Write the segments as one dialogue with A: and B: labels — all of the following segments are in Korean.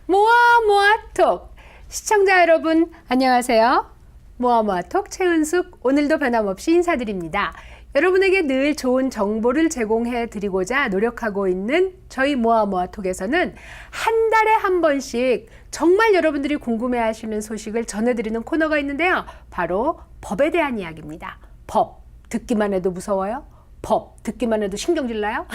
A: 모아모아톡 시청자 여러분 안녕하세요. 모아모아톡 최은숙 오늘도 변함없이 인사드립니다. 여러분에게 늘 좋은 정보를 제공해 드리고자 노력하고 있는 저희 모아모아톡에서는 한 달에 한 번씩 정말 여러분들이 궁금해하시는 소식을 전해드리는 코너가 있는데요. 바로 법에 대한 이야기입니다. 법 듣기만 해도 무서워요? 법 듣기만 해도 신경질 나요?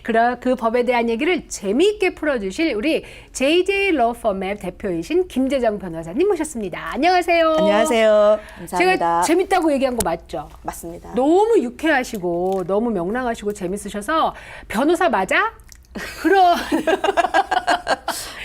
A: 그럼 그 법에 대한 얘기를 재미있게 풀어주실 우리 JJ 러펌의 대표이신 김재정 변호사님 모셨습니다. 안녕하세요.
B: 안녕하세요. 감사합니다.
A: 제가 재밌다고 얘기한 거 맞죠?
B: 맞습니다.
A: 너무 유쾌하시고 너무 명랑하시고 재밌으셔서 변호사 맞아? 그런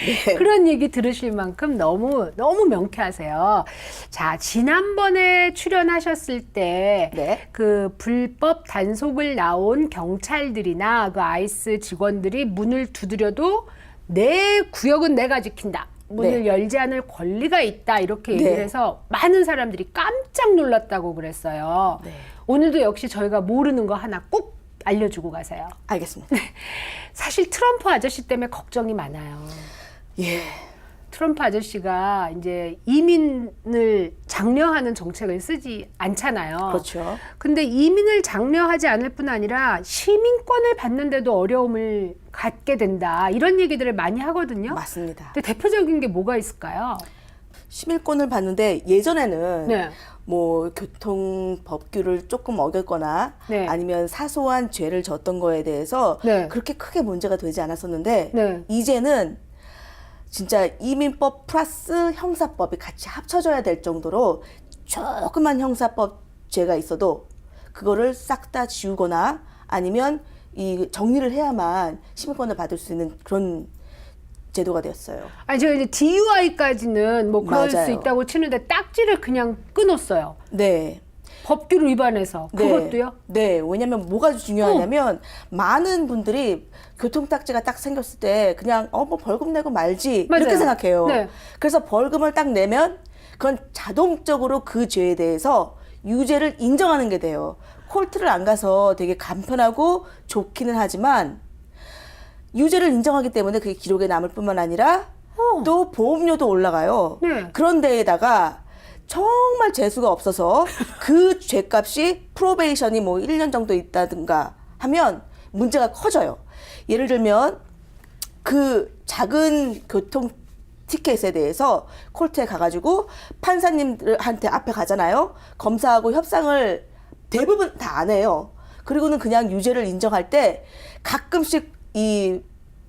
B: 네.
A: 그런 얘기 들으실 만큼 너무 명쾌하세요. 자, 지난번에 출연하셨을 때
B: 네.
A: 그 불법 단속을 나온 경찰들이나 그 아이스 직원들이 문을 두드려도 내 구역은 내가 지킨다. 문을
B: 네.
A: 열지 않을 권리가 있다. 이렇게 얘기를
B: 네.
A: 해서 많은 사람들이 깜짝 놀랐다고 그랬어요.
B: 네.
A: 오늘도 역시 저희가 모르는 거 하나 꼭 알려주고 가세요.
B: 알겠습니다.
A: 사실 트럼프 아저씨 때문에 걱정이 많아요.
B: 예.
A: 트럼프 아저씨가 이제 이민을 장려하는 정책을 쓰지 않잖아요.
B: 그렇죠.
A: 근데 이민을 장려하지 않을 뿐 아니라 시민권을 받는데도 어려움을 갖게 된다. 이런 얘기들을 많이 하거든요.
B: 맞습니다.
A: 근데 대표적인 게 뭐가 있을까요?
B: 시민권을 받는데 예전에는
A: 네.
B: 뭐 교통 법규를 조금 어겼거나
A: 네.
B: 아니면 사소한 죄를 졌던 거에 대해서
A: 네.
B: 그렇게 크게 문제가 되지 않았었는데
A: 네.
B: 이제는 진짜 이민법 플러스 형사법이 같이 합쳐져야 될 정도로 조그만 형사법 죄가 있어도 그거를 싹 다 지우거나 아니면 이 정리를 해야만 시민권을 받을 수 있는 그런 제도가 되었어요.
A: 아니 제가 이제 DUI까지는 뭐 그럴 수
B: 맞아요.
A: 있다고 치는데 딱지를 그냥 끊었어요.
B: 네.
A: 법규를 위반해서. 그것도요?
B: 네. 왜냐면 뭐가 중요하냐면 많은 분들이 교통딱지가 딱 생겼을 때 그냥 뭐 벌금 내고 말지
A: 맞아요.
B: 이렇게 생각해요.
A: 네.
B: 그래서 벌금을 딱 내면 그건 자동적으로 그 죄에 대해서 유죄를 인정하는 게 돼요. 콜트를 안 가서 되게 간편하고 좋기는 하지만 유죄를 인정하기 때문에 그게 기록에 남을 뿐만 아니라 또 보험료도 올라가요.
A: 네.
B: 그런 데에다가 정말 재수가 없어서 그 죄값이 프로베이션이 뭐 1년 정도 있다든가 하면 문제가 커져요. 예를 들면 그 작은 교통 티켓에 대해서 콜트에 가가지고 판사님들한테 앞에 가잖아요. 검사하고 협상을 대부분 다 안 해요. 그리고는 그냥 유죄를 인정할 때 가끔씩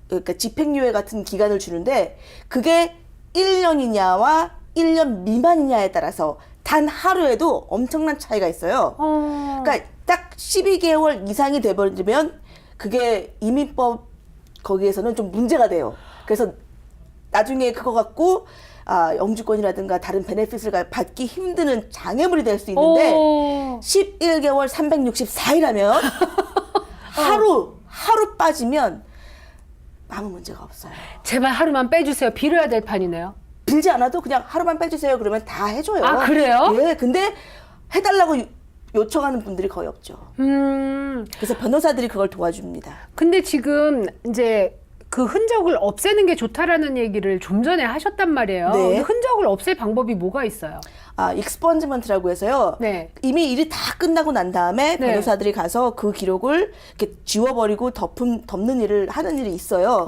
B: 그러니까 집행유예 같은 기간을 주는데 그게 1년이냐와 1년 미만이냐에 따라서 단 하루에도 엄청난 차이가 있어요. 그러니까 딱 12개월 이상이 돼버리면 그게 이민법 거기에서는 좀 문제가 돼요. 그래서 나중에 그거 갖고 영주권이라든가 다른 베네핏을 받기 힘드는 장애물이 될 수 있는데 11개월 364일하면 하루 빠지면 아무 문제가 없어요.
A: 제발 하루만 빼주세요. 빌어야 될 판이네요.
B: 빌지 않아도 그냥 하루만 빼주세요. 그러면 다 해줘요.
A: 아, 그래요?
B: 예, 근데 해달라고 요청하는 분들이 거의 없죠. 그래서 변호사들이 그걸 도와줍니다.
A: 근데 지금 이제 그 흔적을 없애는 게 좋다라는 얘기를 좀 전에 하셨단 말이에요.
B: 네.
A: 근데 흔적을 없앨 방법이 뭐가 있어요?
B: 익스펀지먼트라고 해서요.
A: 네.
B: 이미 일이 다 끝나고 난 다음에
A: 네.
B: 변호사들이 가서 그 기록을 이렇게 지워버리고 덮는 일을 하는 일이 있어요.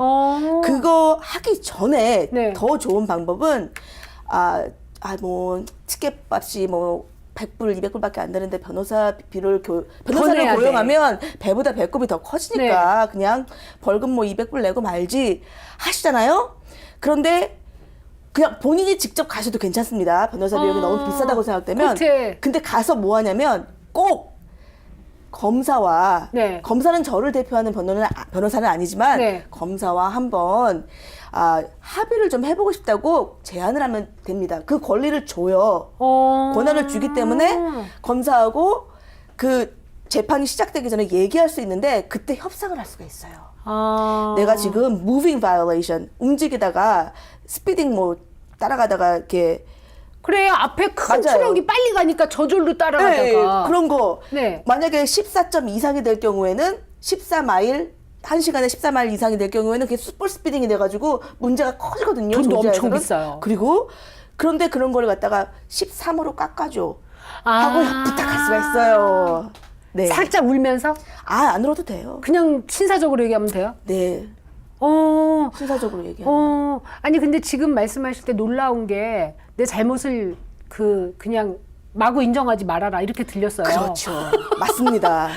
B: 그거 하기 전에
A: 네.
B: 더 좋은 방법은 뭐 티켓값이 뭐 100불, 200불밖에 안 되는데 변호사를
A: 내야
B: 고용하면 배보다 배꼽이 더 커지니까 그냥 벌금 뭐 200불 내고 말지 하시잖아요. 그런데 그냥 본인이 직접 가셔도 괜찮습니다. 변호사 비용이 너무 비싸다고 생각되면. 근데 가서 뭐 하냐면 꼭 검사와
A: 네.
B: 검사는 저를 대표하는 변호사는 아니지만
A: 네.
B: 검사와 한번 합의를 좀 해보고 싶다고 제안을 하면 됩니다. 그 권리를 줘요. 권한을 주기 때문에 검사하고 그 재판이 시작되기 전에 얘기할 수 있는데 그때 협상을 할 수가 있어요. 내가 지금 moving violation 움직이다가 스피딩 뭐 따라가다가 이렇게
A: 그래요. 앞에 큰
B: 맞아요.
A: 트럭이 빨리 가니까 저절로 따라가다가.
B: 네, 그런 거.
A: 네.
B: 만약에 14점 이상이 될 경우에는 14마일 1시간에 14마일 이상이 될 경우에는 그게 슈퍼 스피딩이 돼가지고 문제가 커지거든요.
A: 돈도 엄청
B: 조지아에서는.
A: 비싸요.
B: 그리고 그런데 그런 거를 갖다가 13으로 깎아줘 하고
A: 아.
B: 부탁할 수가 있어요. 네.
A: 살짝 울면서
B: 안 울어도 돼요.
A: 그냥 신사적으로 얘기하면 돼요?
B: 네.
A: 어.
B: 순서적으로 얘기하면.
A: 아니 근데 지금 말씀하실 때 놀라운 게 내 잘못을 그냥 마구 인정하지 말아라 이렇게 들렸어요.
B: 그렇죠. 맞습니다.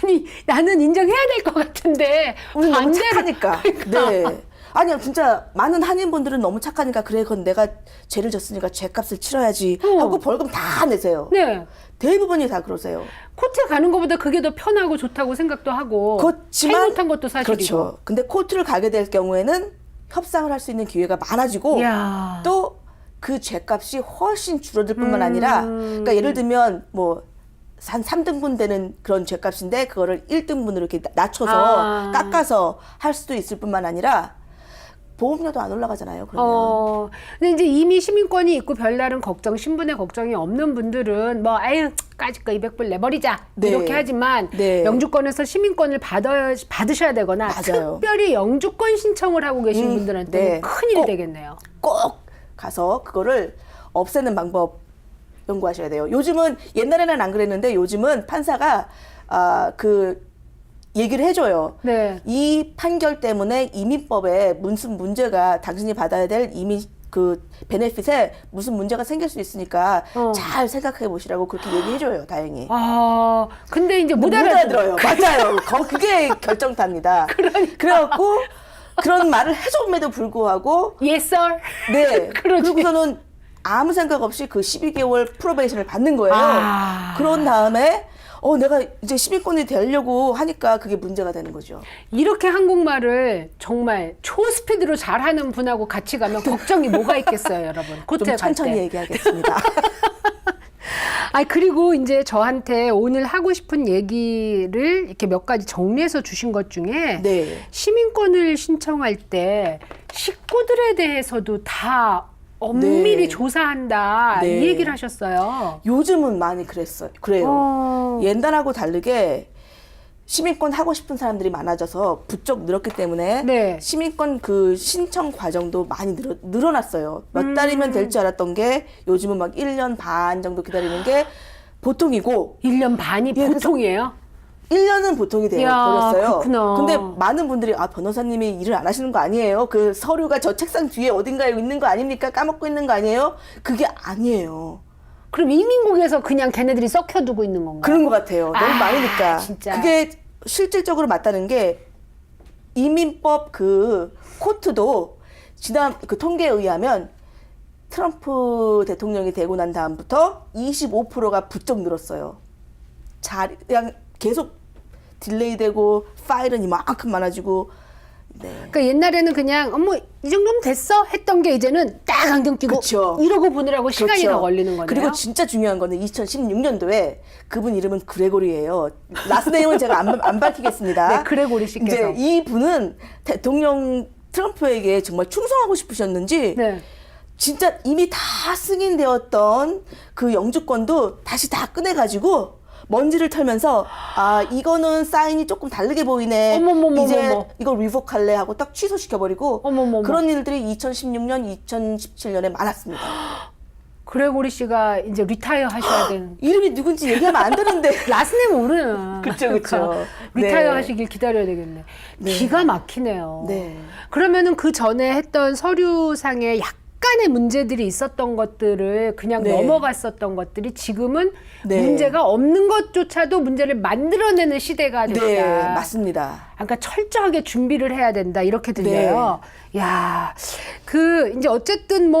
A: 아니 나는 인정해야 될 것 같은데
B: 우리 너무
A: 반대로-
B: 착하니까. 네. 아니요, 진짜 많은 한인분들은 너무 착하니까 그래, 그건 내가 죄를 졌으니까 죄값을 치러야지 하고 벌금 다 내세요.
A: 네.
B: 대부분이 다 그러세요.
A: 코트 가는 것보다 그게 더 편하고 좋다고 생각도 하고
B: 그렇지만
A: 잘못한 것도 사실이고.
B: 그렇죠. 근데 코트를 가게 될 경우에는 협상을 할 수 있는 기회가 많아지고
A: 이야.
B: 또 그 죄값이 훨씬 줄어들 뿐만 아니라 그러니까 예를 들면 뭐 한 3등분 되는 그런 죄값인데 그거를 1등분으로 이렇게 낮춰서 깎아서 할 수도 있을 뿐만 아니라 보험료도 안 올라가잖아요. 그러면.
A: 근데 이제 이미 시민권이 있고 별다른 걱정, 신분의 걱정이 없는 분들은 뭐 아유 까짓 거 200불 내버리자
B: 네.
A: 이렇게 하지만
B: 네.
A: 영주권에서 시민권을 받으셔야 되거나
B: 맞아요.
A: 특별히 영주권 신청을 하고 계신 분들한테는
B: 네.
A: 큰일이
B: 꼭.
A: 되겠네요.
B: 꼭 가서 그거를 없애는 방법 연구하셔야 돼요. 요즘은 옛날에는 안 그랬는데 요즘은 판사가 그 얘기를 해줘요.
A: 네.
B: 이 판결 때문에 이민법에 무슨 문제가 당신이 받아야 될 이민 그 베네핏에 무슨 문제가 생길 수 있으니까 잘 생각해 보시라고 그렇게 얘기해줘요. 다행히.
A: 근데 이제
B: 못 알아들어요. 맞아요. 그게 결정타입니다. 그래갖고 그런 말을 해줬음에도 불구하고
A: Yes, sir.
B: 네.
A: 그러지.
B: 그리고서는 아무 생각 없이 그 12개월 프로베이션을 받는 거예요.
A: 아.
B: 그런 다음에 내가 이제 시민권이 되려고 하니까 그게 문제가 되는 거죠.
A: 이렇게 한국말을 정말 초스피드로 잘하는 분하고 같이 가면 걱정이 뭐가 있겠어요, 여러분.
B: 좀
A: 코트에 갈
B: 천천히
A: 때.
B: 얘기하겠습니다.
A: 그리고 이제 저한테 오늘 하고 싶은 얘기를 이렇게 몇 가지 정리해서 주신 것 중에
B: 네.
A: 시민권을 신청할 때 식구들에 대해서도 다 엄밀히
B: 네.
A: 조사한다
B: 네.
A: 이 얘기를 하셨어요.
B: 요즘은 많이 그래요.
A: 어.
B: 옛날하고 다르게 시민권 하고 싶은 사람들이 많아져서 부쩍 늘었기 때문에
A: 네.
B: 시민권 그 신청 과정도 많이 늘어났어요. 몇 달이면 될 줄 알았던 게 요즘은 막 1년 반 정도 기다리는 게 보통이고
A: 1년 반이
B: 예, 그래서
A: 보통이에요?
B: 1년은 보통이 돼요.
A: 이야,
B: 버렸어요.
A: 그렇구나.
B: 근데 많은 분들이 변호사님이 일을 안 하시는 거 아니에요? 그 서류가 저 책상 뒤에 어딘가에 있는 거 아닙니까? 까먹고 있는 거 아니에요? 그게 아니에요.
A: 그럼 이민국에서 그냥 걔네들이 썩혀두고 있는 건가요?
B: 그런 것 같아요. 너무 많으니까.
A: 진짜.
B: 그게 실질적으로 맞다는 게 이민법 그 코트도 지난 그 통계에 의하면 트럼프 대통령이 되고 난 다음부터 25%가 부쩍 늘었어요. 그냥 계속 딜레이되고 파일은 이만큼 많아지고. 네.
A: 그러니까 옛날에는 그냥 이 정도면 됐어 했던 게 이제는 딱 안경 끼고
B: 그쵸.
A: 이러고 보느라고 시간이
B: 그렇죠.
A: 더 걸리는 거네요.
B: 그리고 진짜 중요한 거는 2016년도에 그분 이름은 그레고리예요. 라스트 네임은 제가 안 밝히겠습니다.
A: 네, 그레고리 씨께서.
B: 이제 이 분은 대통령 트럼프에게 정말 충성하고 싶으셨는지
A: 네.
B: 진짜 이미 다 승인되었던 그 영주권도 다시 다 꺼내가지고 먼지를 털면서 이거는 사인이 조금 다르게 보이네.
A: 어머머머머머.
B: 이제 이거 리복할래 하고 딱 취소시켜버리고
A: 어머머머.
B: 그런 일들이 2016년, 2017년에 많았습니다.
A: 그레고리 씨가 이제 리타이어 하셔야 되는.
B: 이름이 누군지 얘기하면 안 되는데.
A: 라스네임 모르는.
B: 그쵸, 그쵸.
A: 리타이어
B: 네.
A: 하시길 기다려야 되겠네. 기가 막히네요.
B: 네.
A: 그러면은 그 전에 했던 서류상에 약간의 문제들이 있었던 것들을 그냥
B: 네.
A: 넘어갔었던 것들이 지금은
B: 네.
A: 문제가 없는 것조차도 문제를 만들어내는 시대가 됐다.
B: 네, 맞습니다.
A: 그러니까 철저하게 준비를 해야 된다 이렇게 들려요. 야, 이제 어쨌든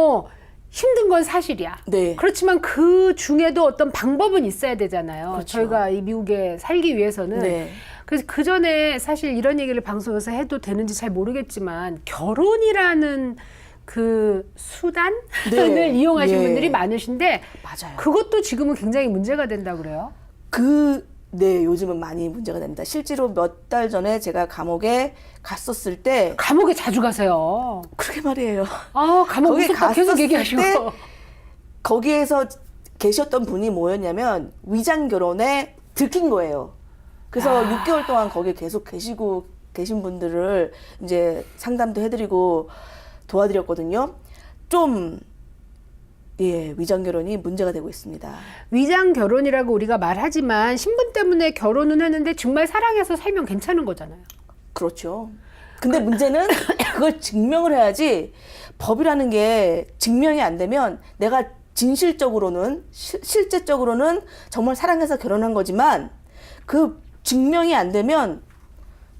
A: 힘든 건 사실이야.
B: 네.
A: 그렇지만 그 중에도 어떤 방법은 있어야 되잖아요.
B: 그렇죠.
A: 저희가 이 미국에 살기 위해서는.
B: 네.
A: 그래서 그 전에 사실 이런 얘기를 방송에서 해도 되는지 잘 모르겠지만 결혼이라는 그 수단을
B: 네.
A: 이용하신
B: 예.
A: 분들이 많으신데
B: 맞아요.
A: 그것도 지금은 굉장히 문제가 된다 그래요.
B: 네, 요즘은 많이 문제가 됩니다. 실제로 몇 달 전에 제가 감옥에 갔었을 때
A: 감옥에 자주 가세요.
B: 그렇게 말이에요.
A: 감옥
B: 거기
A: 무섭다 계속
B: 갔었을
A: 얘기하시고.
B: 때 거기에서 계셨던 분이 뭐였냐면 위장 결혼에 들킨 거예요. 그래서 6개월 동안 거기에 계속 계시고 계신 분들을 이제 상담도 해드리고 도와드렸거든요. 좀 예, 위장 결혼이 문제가 되고 있습니다.
A: 위장 결혼이라고 우리가 말하지만 신분 때문에 결혼은 했는데 정말 사랑해서 살면 괜찮은 거잖아요.
B: 그렇죠. 근데 문제는 그걸 증명을 해야지 법이라는 게 증명이 안 되면 내가 진실적으로는 실제적으로는 정말 사랑해서 결혼한 거지만 그 증명이 안 되면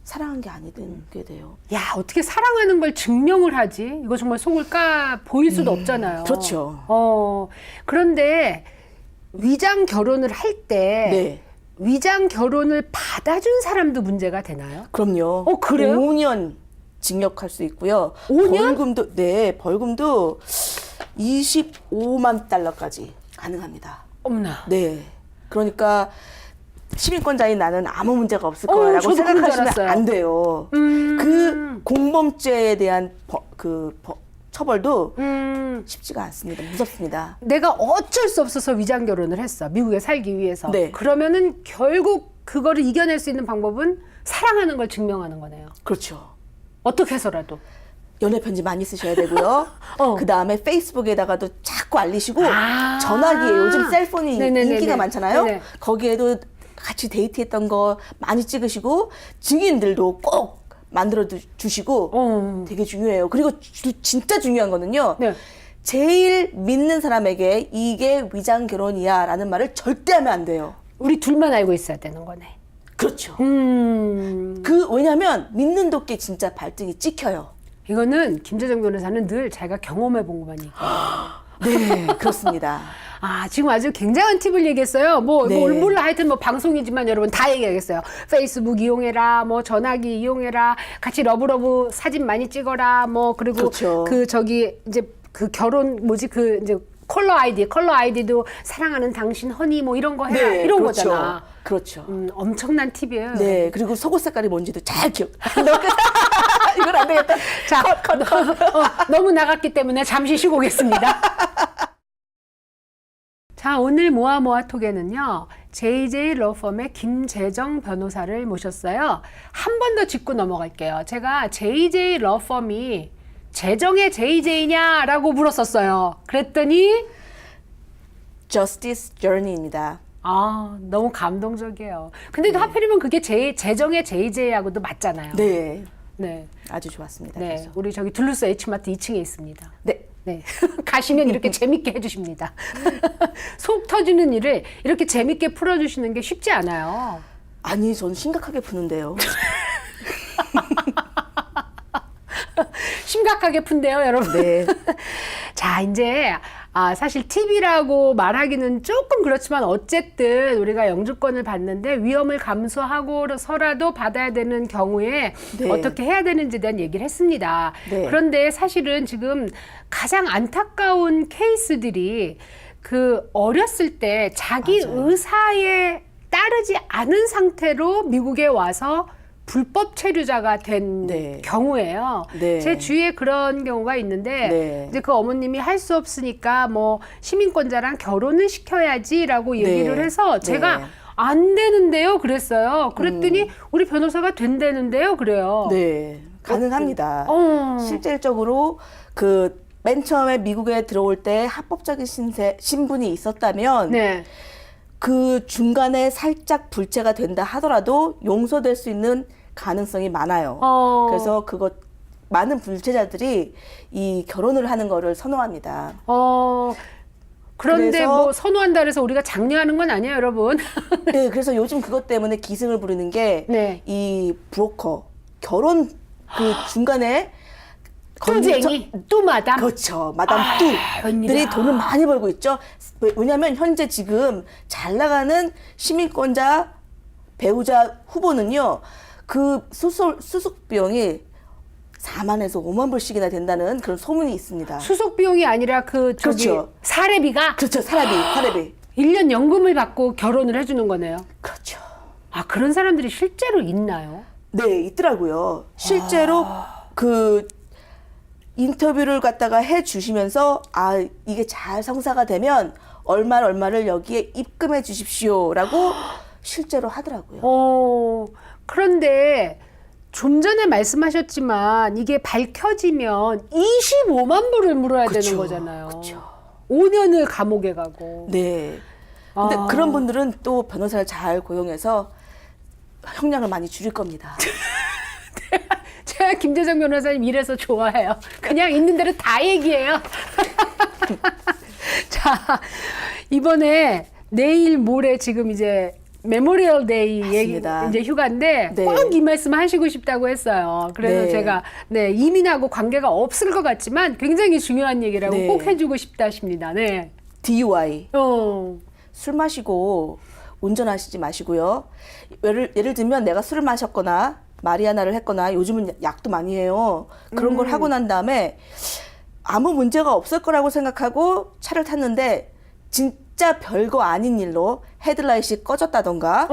B: 사랑한 게 아니게 돼요.
A: 야, 어떻게 사랑하는 걸 증명을 하지? 이거 정말 속을 보일 수도 없잖아요.
B: 그렇죠.
A: 그런데 위장 결혼을 할 때
B: 네.
A: 위장 결혼을 받아준 사람도 문제가 되나요?
B: 그럼요.
A: 그래요?
B: 5년 징역할 수 있고요.
A: 5년?
B: 벌금도 25만 달러까지 가능합니다.
A: 어머나.
B: 네. 그러니까 시민권자인 나는 아무 문제가 없을 거라고
A: 저도 그런 줄
B: 생각하시면
A: 알았어요.
B: 안 돼요. 그 공범죄에 대한 처벌도 쉽지가 않습니다. 무섭습니다.
A: 내가 어쩔 수 없어서 위장 결혼을 했어. 미국에 살기 위해서.
B: 네.
A: 그러면은 결국 그거를 이겨낼 수 있는 방법은 사랑하는 걸 증명하는 거네요.
B: 그렇죠.
A: 어떻게 해서라도.
B: 연애 편지 많이 쓰셔야 되고요. 그 다음에 페이스북에다가도 자꾸 알리시고 전화기에 요즘 셀폰이
A: 네네네네.
B: 인기가 많잖아요.
A: 네네.
B: 거기에도 같이 데이트했던 거 많이 찍으시고 증인들도 꼭 만들어 주시고 되게 중요해요. 그리고 진짜 중요한 거는요.
A: 네.
B: 제일 믿는 사람에게 이게 위장 결혼이야 라는 말을 절대 하면 안 돼요.
A: 우리 둘만 알고 있어야 되는 거네.
B: 그렇죠.
A: 음.
B: 왜냐면 믿는 도끼 진짜 발등이 찍혀요.
A: 이거는 김재정 변호사는 늘 자기가 경험해 본 것만 얘기해요.
B: 네, 그렇습니다.
A: 지금 아주 굉장한 팁을 얘기했어요.
B: 네.
A: 몰라. 하여튼 방송이지만 여러분 다 얘기하겠어요. 페이스북 이용해라, 전화기 이용해라, 같이 러브러브 사진 많이 찍어라, 그리고
B: 그렇죠.
A: 이제 결혼, 이제 컬러 아이디도 사랑하는 당신 허니 이런 거 해라.
B: 네,
A: 이런
B: 그렇죠.
A: 거잖아.
B: 그렇죠.
A: 엄청난 팁이에요.
B: 네, 그리고 속옷 색깔이 뭔지도 잘 기억. 이건 안 되겠다.
A: 자, 너무 나갔기 때문에 잠시 쉬고 오겠습니다. 자, 오늘 모아모아톡에는요, JJ 러펌의 김재정 변호사를 모셨어요. 한 번 더 짚고 넘어갈게요. 제가 JJ 러펌이 재정의 JJ냐라고 물었었어요. 그랬더니
B: Justice Journey입니다.
A: 너무 감동적이에요. 근데 하필이면 그게 재정의 JJ하고도 맞잖아요.
B: 네,
A: 네.
B: 아주 좋았습니다.
A: 네.
B: 그래서.
A: 우리 저기 둘루스 H마트 2층에 있습니다.
B: 네.
A: 네. 가시면 이렇게 재밌게 해주십니다. 속 터지는 일을 이렇게 재밌게 풀어주시는 게 쉽지 않아요.
B: 아니, 전 심각하게 푸는데요.
A: 심각하게 푼대요, 여러분.
B: 네.
A: 자, 이제 사실 팁이라고 말하기는 조금 그렇지만 어쨌든 우리가 영주권을 받는데 위험을 감수하고서라도 받아야 되는 경우에
B: 네.
A: 어떻게 해야 되는지에 대한 얘기를 했습니다.
B: 네.
A: 그런데 사실은 지금 가장 안타까운 케이스들이 어렸을 때 자기
B: 맞아요.
A: 의사에 따르지 않은 상태로 미국에 와서 불법 체류자가 된
B: 네.
A: 경우예요.
B: 네.
A: 제 주위에 그런 경우가 있는데
B: 네.
A: 이제 그 어머님이 할 수 없으니까 시민권자랑 결혼을 시켜야지라고 얘기를
B: 네.
A: 해서 제가
B: 네.
A: 안 되는데요 그랬어요. 그랬더니 우리 변호사가 된다는데요 그래요.
B: 네, 가능합니다. 실질적으로 맨 처음에 미국에 들어올 때 합법적인 신분이 있었다면
A: 네.
B: 그 중간에 살짝 불체가 된다 하더라도 용서될 수 있는 가능성이 많아요. 그래서 많은 불체자들이 이 결혼을 하는 거를 선호합니다.
A: 그런데
B: 그래서-
A: 선호한다 그래서 우리가 장려하는 건 아니에요, 여러분.
B: 네, 그래서 요즘 그것 때문에 기승을 부리는 게 이
A: 네.
B: 브로커, 결혼 중간에
A: 뚜쟁이, 뚜마담.
B: 그렇죠. 마담 뚜들이
A: 웬일이야.
B: 돈을 많이 벌고 있죠. 왜냐하면 현재 지금 잘 나가는 시민권자 배우자 후보는요. 그 수속 비용이 4만에서 5만 불씩이나 된다는 그런 소문이 있습니다.
A: 수속 비용이 아니라
B: 그렇죠.
A: 사례비가
B: 그렇죠. 사례비.
A: 1년 연금을 받고 결혼을 해주는 거네요.
B: 그렇죠.
A: 그런 사람들이 실제로 있나요?
B: 네, 있더라고요. 실제로 인터뷰를 갖다가 해 주시면서 이게 잘 성사가 되면 얼마를 여기에 입금해 주십시오라고 실제로 하더라고요.
A: 그런데 좀 전에 말씀하셨지만 이게 밝혀지면 25만 불을 물어야 되는
B: 그쵸,
A: 거잖아요.
B: 그쵸.
A: 5년을 감옥에 가고.
B: 네. 근데
A: 아.
B: 그런 분들은 또 변호사를 잘 고용해서 형량을 많이 줄일 겁니다.
A: 제가 김재정 변호사님 이래서 좋아해요. 그냥 있는 대로 다 얘기해요. 자, 이번에 내일 모레 지금 이제 메모리얼 데이 얘기,
B: 맞습니다.
A: 이제 휴가인데
B: 네.
A: 꼭 이 말씀 하시고 싶다고 했어요. 그래서
B: 네.
A: 제가 이민하고 관계가 없을 것 같지만 굉장히 중요한 얘기라고
B: 네.
A: 꼭 해주고 싶다 싶니다. 네.
B: DUI.
A: 어.
B: 술 마시고 운전하시지 마시고요. 예를 들면 내가 술을 마셨거나 마리아나를 했거나 요즘은 약도 많이 해요. 그런 걸 하고 난 다음에 아무 문제가 없을 거라고 생각하고 차를 탔는데 진짜 별거 아닌 일로 헤드라이트가 꺼졌다던가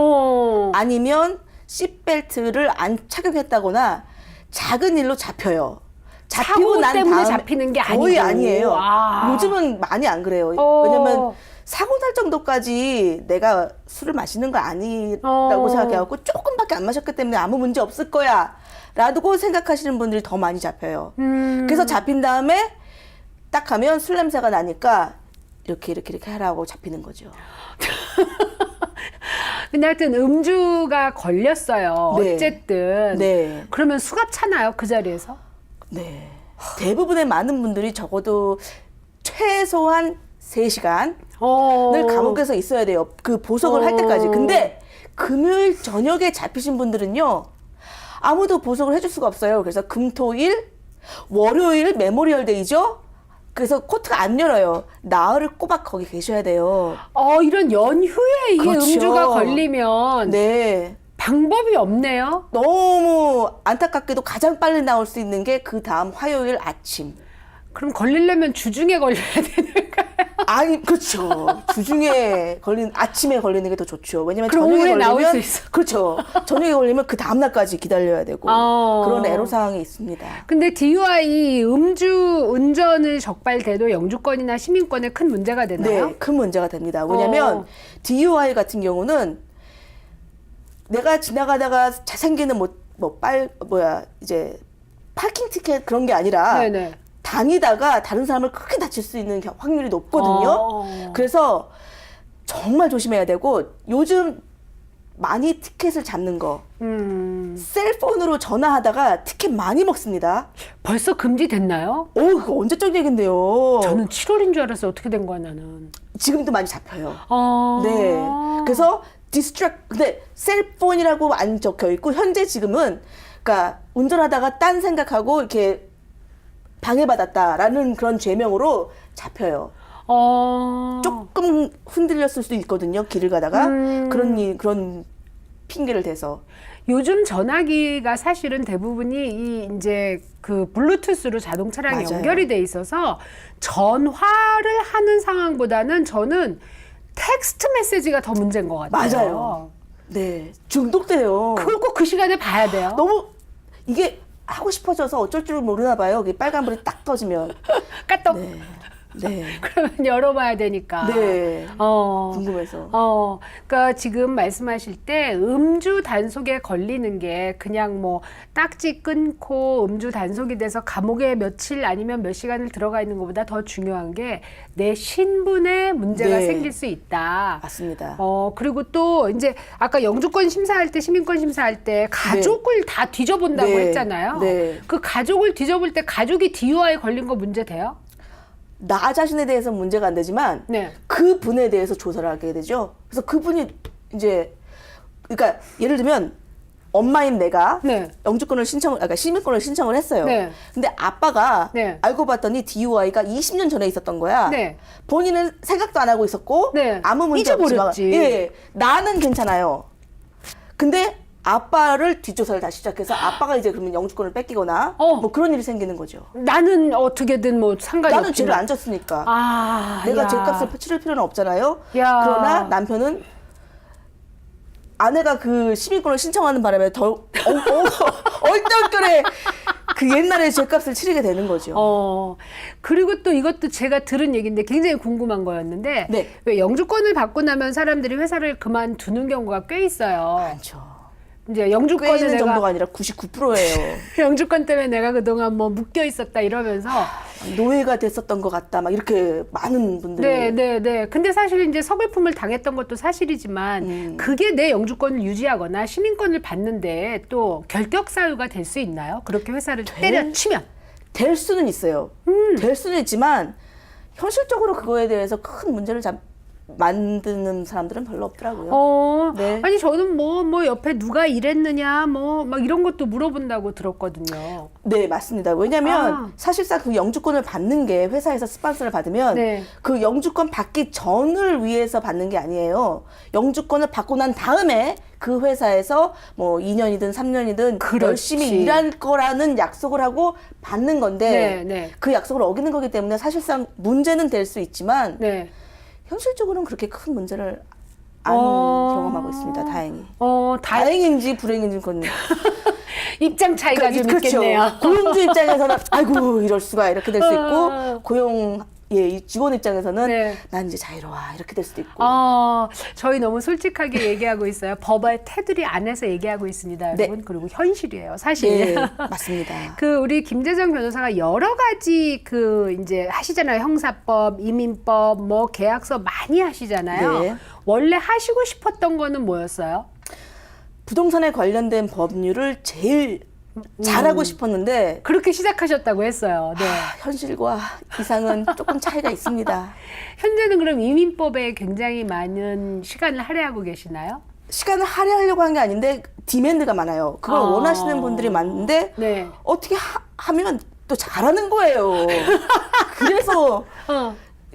B: 아니면 시트벨트를 안 착용했다거나 작은 일로 잡혀요.
A: 사고 때문에 잡히는 게
B: 거의
A: 아니고.
B: 아니에요.
A: 아.
B: 요즘은 많이 안 그래요. 왜냐면 사고 날 정도까지 내가 술을 마시는 거 아니라고 생각해갖고 조금밖에 안 마셨기 때문에 아무 문제 없을 거야 라고 생각하시는 분들이 더 많이 잡혀요. 그래서 잡힌 다음에 딱 가면 술 냄새가 나니까 이렇게 하라고 잡히는 거죠.
A: 근데 하여튼 음주가 걸렸어요.
B: 네.
A: 어쨌든.
B: 네.
A: 그러면 수갑 차나요? 그 자리에서?
B: 네. 대부분의 많은 분들이 적어도 최소한 3시간을 감옥에서 있어야 돼요. 그 보석을 할 때까지. 근데 금요일 저녁에 잡히신 분들은요. 아무도 보석을 해줄 수가 없어요. 그래서 금, 토, 일, 월요일 메모리얼 데이죠. 그래서 코트가 안 열어요. 나흘을 꼬박 거기 계셔야 돼요.
A: 이런 연휴에 이게
B: 그렇죠.
A: 음주가 걸리면
B: 네.
A: 방법이 없네요.
B: 너무 안타깝게도 가장 빨리 나올 수 있는 게 그 다음 화요일 아침.
A: 그럼 걸리려면 주중에 걸려야 되는가요?
B: 아니, 그렇죠. 주중에 아침에 걸리는 게 더 좋죠. 왜냐면
A: 그럼
B: 저녁에
A: 오후에 나올
B: 걸리면,
A: 수 있어.
B: 그렇죠. 저녁에 걸리면 그 다음날까지 기다려야 되고. 그런 애로사항이 있습니다.
A: 근데 DUI 운전을 적발돼도 영주권이나 시민권에 큰 문제가 되나요?
B: 네, 큰 문제가 됩니다. 왜냐면 DUI 같은 경우는 내가 지나가다가 잘생기는 이제 파킹 티켓 그런 게 아니라
A: 네네.
B: 다니다가 다른 사람을 크게 다칠 수 있는 확률이 높거든요. 그래서 정말 조심해야 되고 요즘 많이 티켓을 잡는 거 셀폰으로 전화하다가 티켓 많이 먹습니다.
A: 벌써 금지됐나요?
B: 그거 언제적 얘긴데요.
A: 저는 7월인 줄 알았어요. 어떻게 된 거야 나는.
B: 지금도 많이 잡혀요. 네. 그래서 근데 셀폰이라고 안 적혀 있고 현재 지금은 그러니까 운전하다가 딴 생각하고 이렇게 방해받았다라는 그런 죄명으로 잡혀요. 조금 흔들렸을 수도 있거든요. 길을 가다가 그런 핑계를 대서.
A: 요즘 전화기가 사실은 대부분이 이제 그 블루투스로 자동 차량에
B: 맞아요.
A: 연결이 돼 있어서 전화를 하는 상황보다는 저는 텍스트 메시지가 더 문제인 것 같아요.
B: 맞아요. 네, 중독돼요.
A: 그걸 꼭 그 시간에 봐야 돼요.
B: 너무 이게 하고 싶어져서 어쩔 줄 모르나 봐요. 빨간불이 딱 떠지면.
A: 까똑.
B: 네. 네.
A: 그러면 열어봐야 되니까.
B: 네. 궁금해서.
A: 그러니까 지금 말씀하실 때 음주 단속에 걸리는 게 그냥 뭐 딱지 끊고 음주 단속이 돼서 감옥에 며칠 아니면 몇 시간을 들어가 있는 것보다 더 중요한 게 내 신분에 문제가
B: 네.
A: 생길 수 있다.
B: 맞습니다.
A: 그리고 또 이제 아까 영주권 심사할 때 시민권 심사할 때 가족을 다 뒤져본다고
B: 네.
A: 했잖아요.
B: 네.
A: 그 가족을 뒤져볼 때 가족이 DUI 걸린 거 문제 돼요?
B: 나 자신에 대해서 문제가 안 되지만
A: 네.
B: 그 분에 대해서 조사를 하게 되죠. 그래서 그분이 이제 그러니까 예를 들면 엄마인 내가
A: 네.
B: 시민권을 신청을 했어요.
A: 네.
B: 근데 아빠가
A: 네.
B: 알고 봤더니 DUI가 20년 전에 있었던 거야.
A: 네.
B: 본인은 생각도 안 하고 있었고
A: 네.
B: 아무 문제 없지만
A: 잊어버렸지.
B: 예, 나는 괜찮아요. 근데 아빠를 뒷조사를 다시 시작해서 아빠가 이제 그러면 영주권을 뺏기거나 뭐 그런 일이 생기는 거죠.
A: 나는 어떻게든 뭐 상관이
B: 나는
A: 없지만.
B: 죄를 안 졌으니까. 내가
A: 야.
B: 죄값을 치를 필요는 없잖아요.
A: 야.
B: 그러나 남편은 아내가 그 시민권을 신청하는 바람에 더 얼떨결에 그 옛날에 죄값을 치르게 되는 거죠.
A: 그리고 또 이것도 제가 들은 얘기인데 굉장히 궁금한 거였는데
B: 네.
A: 왜 영주권을 받고 나면 사람들이 회사를 그만두는 경우가 꽤 있어요.
B: 많죠.
A: 이제 영주권을
B: 꽤 있는
A: 내가
B: 정도가 아니라 99%예요.
A: 영주권 때문에 내가 그동안 뭐 묶여 있었다 이러면서
B: 노예가 됐었던 것 같다. 막 이렇게 많은 분들이.
A: 네. 근데 사실 이제 서글픔을 당했던 것도 사실이지만 그게 내 영주권을 유지하거나 시민권을 받는데 또 결격 사유가 될 수 있나요? 그렇게 회사를 때려치면
B: 될 수는 있어요. 될 수는 있지만 현실적으로 그거에 대해서 큰 문제를 만드는 사람들은 별로 없더라고요. 네.
A: 아니 저는 뭐 옆에 누가 일했느냐 뭐 막 이런 것도 물어본다고 들었거든요.
B: 네, 맞습니다. 왜냐하면 사실상 그 영주권을 받는 게 회사에서 스폰서를 받으면
A: 네.
B: 그 영주권 받기 전을 위해서 받는 게 아니에요. 영주권을 받고 난 다음에 그 회사에서 뭐 2년이든 3년이든
A: 그렇지.
B: 열심히 일할 거라는 약속을 하고 받는 건데
A: 네.
B: 그 약속을 어기는 거기 때문에 사실상 문제는 될 수 있지만
A: 네.
B: 현실적으로는 그렇게 큰 문제를 안 경험하고 있습니다. 다행히. 다행인지 불행인지 그건
A: 입장 차이가 좀 있겠네요.
B: 고용주 입장에서는 아이고 이럴 수가 이렇게 될 수 있고 직원 입장에서는
A: 네.
B: 난 이제 자유로워 이렇게 될 수도 있고.
A: 저희 너무 솔직하게 얘기하고 있어요. 법의 테두리 안에서 얘기하고 있습니다, 여러분.
B: 네.
A: 그리고 현실이에요, 사실.
B: 네, 맞습니다.
A: 우리 김재정 변호사가 여러 가지 이제 하시잖아요. 형사법, 이민법, 뭐 계약서 많이 하시잖아요.
B: 네.
A: 원래 하시고 싶었던 거는 뭐였어요?
B: 부동산에 관련된 법률을 제일 잘하고 싶었는데
A: 그렇게 시작하셨다고 했어요. 네.
B: 현실과 이상은 조금 차이가 있습니다.
A: 현재는 그럼 이민법에 굉장히 많은 시간을 할애하고 계시나요?
B: 시간을 할애하려고 한 게 아닌데 디맨드가 많아요. 그걸 원하시는 분들이 많은데
A: 네.
B: 어떻게 하면 또 잘하는 거예요. 그래서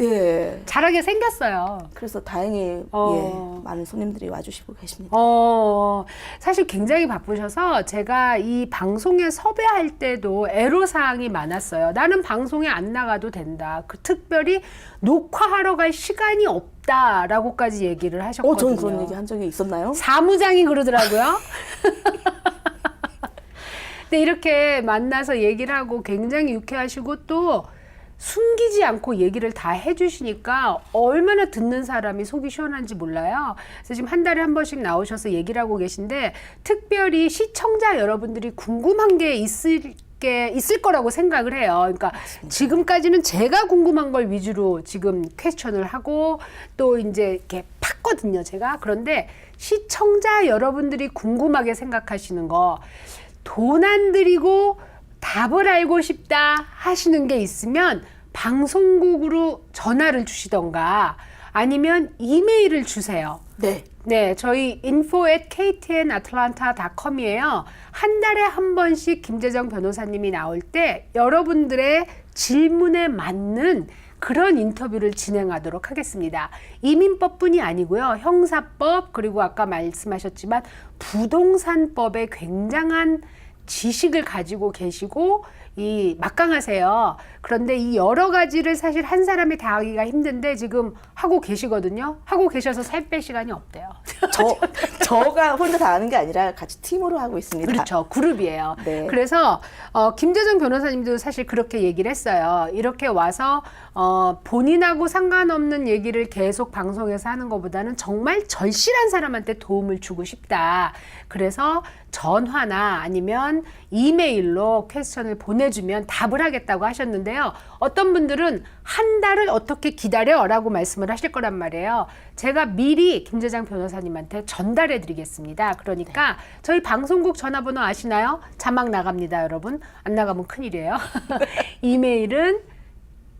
B: 예.
A: 잘하게 생겼어요.
B: 그래서 다행히 많은 손님들이 와주시고 계십니다.
A: 사실 굉장히 바쁘셔서 제가 이 방송에 섭외할 때도 애로사항이 많았어요. 나는 방송에 안 나가도 된다. 특별히 녹화하러 갈 시간이 없다라고까지 얘기를 하셨거든요.
B: 저는 그런 얘기 한 적이 있었나요?
A: 사무장이 그러더라고요. 근데 이렇게 만나서 얘기를 하고 굉장히 유쾌하시고 또 숨기지 않고 얘기를 다 해주시니까 얼마나 듣는 사람이 속이 시원한지 몰라요. 그래서 지금 한 달에 한 번씩 나오셔서 얘기를 하고 계신데 특별히 시청자 여러분들이 궁금한 게 있을 거라고 생각을 해요. 그러니까 맞습니다. 지금까지는 제가 궁금한 걸 위주로 지금 퀘스천을 하고 또 이제 이렇게 팠거든요, 제가. 그런데 시청자 여러분들이 궁금하게 생각하시는 거, 돈 안 들이고 답을 알고 싶다 하시는 게 있으면 방송국으로 전화를 주시던가 아니면 이메일을 주세요. 네, 저희 info@ktnatlanta.com이에요. 한 달에 한 번씩 김재정 변호사님이 나올 때 여러분들의 질문에 맞는 그런 인터뷰를 진행하도록 하겠습니다. 이민법뿐이 아니고요. 형사법 그리고 아까 말씀하셨지만 부동산법에 굉장한 지식을 가지고 계시고 막강하세요. 그런데 이 여러 가지를 사실 한 사람이 다 하기가 힘든데 지금 하고 계시거든요. 하고 계셔서 살 뺄 시간이 없대요.
B: 저가 혼자 다 하는 게 아니라 같이 팀으로 하고 있습니다.
A: 그렇죠. 그룹이에요.
B: 네.
A: 그래서 김재정 변호사님도 사실 그렇게 얘기를 했어요. 이렇게 와서 본인하고 상관없는 얘기를 계속 방송에서 하는 것보다는 정말 절실한 사람한테 도움을 주고 싶다. 그래서 전화나 아니면 이메일로 퀘스천을 보내주면 답을 하겠다고 하셨는데요. 어떤 분들은 한 달을 어떻게 기다려라고 말씀을 하실 거란 말이에요. 제가 미리 김재정 변호사님한테 전달해 드리겠습니다. 그러니까 저희 방송국 전화번호 아시나요? 자막 나갑니다, 여러분. 안 나가면 큰일이에요. 이메일은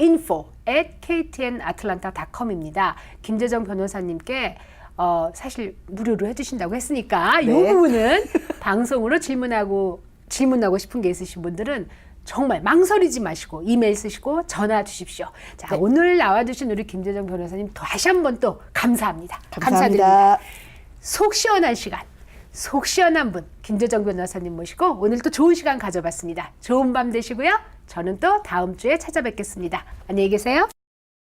A: info@ktnatlanta.com입니다. 김재정 변호사님께 사실 무료로 해주신다고 했으니까 이 부분은 방송으로 질문하고 싶은 게 있으신 분들은 정말 망설이지 마시고 이메일 쓰시고 전화 주십시오. 자, 오늘 나와주신 우리 김재정 변호사님 다시 한번 또 감사합니다. 감사드립니다. 속 시원한 시간, 속 시원한 분 김재정 변호사님 모시고 오늘 또 좋은 시간 가져봤습니다. 좋은 밤 되시고요. 저는 또 다음 주에 찾아뵙겠습니다. 안녕히 계세요.